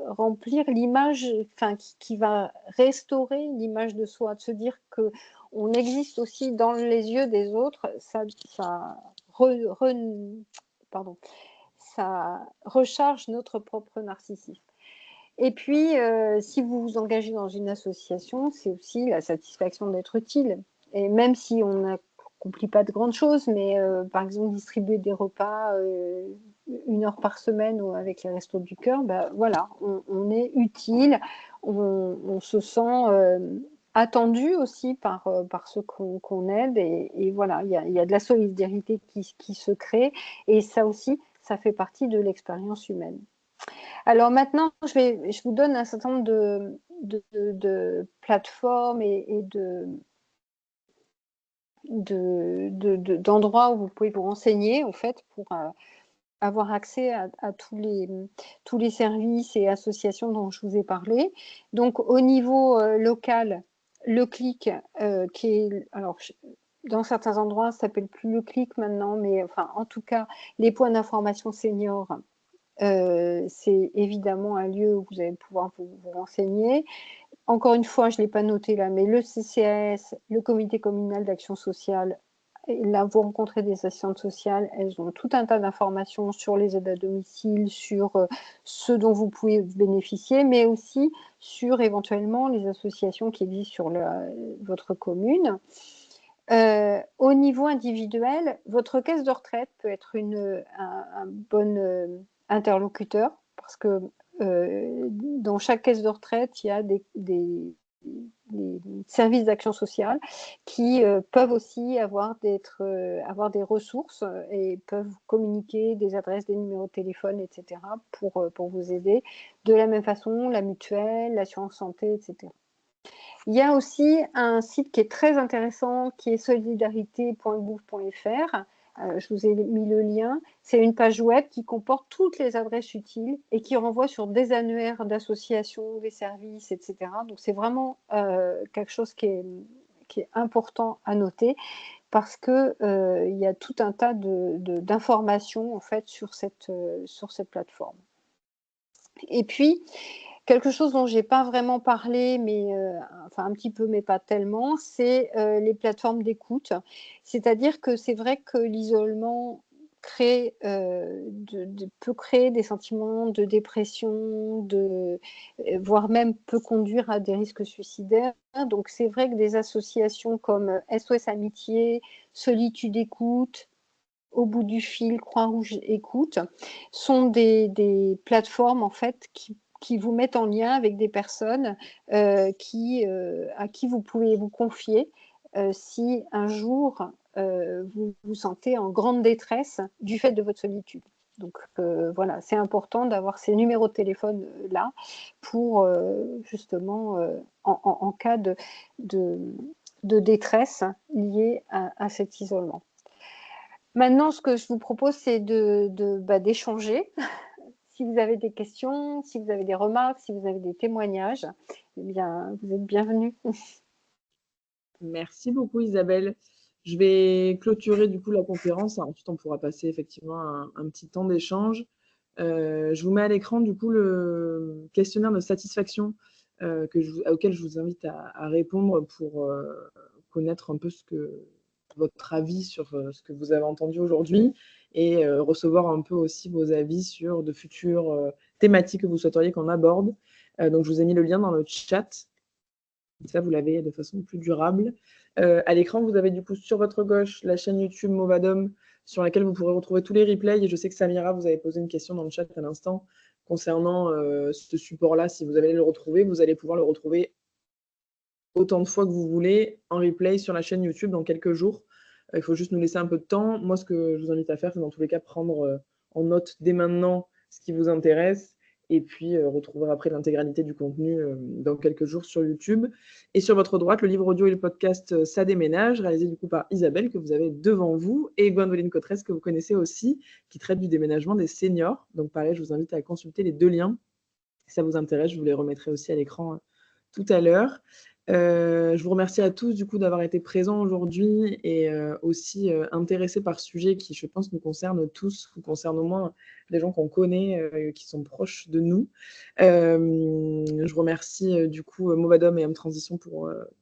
B: remplir l'image, enfin, qui va restaurer l'image de soi, de se dire qu'on existe aussi dans les yeux des autres. Ça recharge notre propre narcissisme. Et puis, si vous vous engagez dans une association, c'est aussi la satisfaction d'être utile. Et même si on n'accomplit pas de grandes choses, mais par exemple, distribuer des repas 1 heure par semaine ou avec les Restos du Cœur, voilà, on est utile, on se sent attendu aussi par ceux qu'on aide. Et voilà, il y a de la solidarité qui se crée. Et ça aussi, ça fait partie de l'expérience humaine. Alors maintenant, je vous donne un certain nombre de plateformes et d'endroits où vous pouvez vous renseigner, en fait, pour avoir accès à tous les services et associations dont je vous ai parlé. Donc, au niveau local, le CLIC, qui est... Alors, dans certains endroits, ça s'appelle plus le CLIC maintenant, mais enfin, en tout cas, les points d'information seniors, c'est évidemment un lieu où vous allez pouvoir vous renseigner. Encore une fois, je ne l'ai pas noté là, mais le CCAS, le comité communal d'action sociale, là, vous rencontrez des assistantes sociales, elles ont tout un tas d'informations sur les aides à domicile, sur ce dont vous pouvez bénéficier, mais aussi sur éventuellement les associations qui existent sur votre commune. Au niveau individuel, votre caisse de retraite peut être un bon interlocuteur parce que dans chaque caisse de retraite, il y a des services d'action sociale qui peuvent aussi avoir des ressources et peuvent communiquer des adresses, des numéros de téléphone, etc. pour vous aider. De la même façon, la mutuelle, l'assurance santé, etc. Il y a aussi un site qui est très intéressant qui est solidarité.gouv.fr. Je vous ai mis le lien. C'est une page web qui comporte toutes les adresses utiles et qui renvoie sur des annuaires d'associations, des services, etc. Donc c'est vraiment quelque chose qui est important à noter parce que il y a tout un tas d'informations en fait sur cette plateforme. Et puis quelque chose dont j'ai pas vraiment parlé, mais enfin un petit peu, mais pas tellement, c'est les plateformes d'écoute. C'est-à-dire que c'est vrai que l'isolement peut créer des sentiments de dépression, voire même peut conduire à des risques suicidaires. Donc c'est vrai que des associations comme SOS Amitié, Solitude Écoute, Au bout du fil, Croix-Rouge Écoute, sont des plateformes en fait qui vous mettent en lien avec des personnes à qui vous pouvez vous confier si un jour vous vous sentez en grande détresse du fait de votre solitude. Donc voilà, c'est important d'avoir ces numéros de téléphone là pour justement en cas de détresse liée à cet isolement. Maintenant, ce que je vous propose, c'est d'échanger. Si vous avez des questions, si vous avez des remarques, si vous avez des témoignages, eh bien, vous êtes bienvenus.
A: Merci beaucoup Isabelle. Je vais clôturer du coup la conférence. Ensuite, on pourra passer effectivement un petit temps d'échange. Je vous mets à l'écran du coup le questionnaire de satisfaction auquel je vous invite à répondre pour connaître un peu votre avis sur ce que vous avez entendu aujourd'hui et recevoir un peu aussi vos avis sur de futures thématiques que vous souhaiteriez qu'on aborde. Donc, je vous ai mis le lien dans le chat. Ça, vous l'avez de façon plus durable. À l'écran, vous avez du coup sur votre gauche la chaîne YouTube Movadom sur laquelle vous pourrez retrouver tous les replays. Et je sais que Samira, vous avez posé une question dans le chat à l'instant concernant ce support-là. Si vous allez le retrouver, vous allez pouvoir le retrouver autant de fois que vous voulez en replay sur la chaîne YouTube dans quelques jours. Il faut juste nous laisser un peu de temps. Moi, ce que je vous invite à faire, c'est dans tous les cas prendre en note dès maintenant ce qui vous intéresse et puis retrouver après l'intégralité du contenu dans quelques jours sur YouTube. Et sur votre droite, le livre audio et le podcast Ça déménage, réalisé du coup par Isabelle, que vous avez devant vous, et Gwendoline Cotresse, que vous connaissez aussi, qui traite du déménagement des seniors. Donc pareil, je vous invite à consulter les deux liens. Si ça vous intéresse, je vous les remettrai aussi à l'écran tout à l'heure. Je vous remercie à tous du coup d'avoir été présents aujourd'hui et aussi intéressés par ce sujet qui, je pense, nous concerne tous, nous concerne au moins les gens qu'on connaît, qui sont proches de nous. Je remercie du coup Movadom et Homme Transition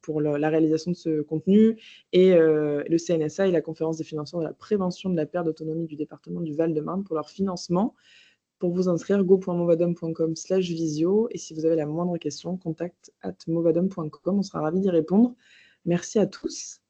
A: pour la réalisation de ce contenu et le CNSA et la Conférence des financeurs de la prévention de la perte d'autonomie du département du Val-de-Marne pour leur financement. Pour vous inscrire, go.movadom.com/visio. Et si vous avez la moindre question, contact@movadom.com. On sera ravis d'y répondre. Merci à tous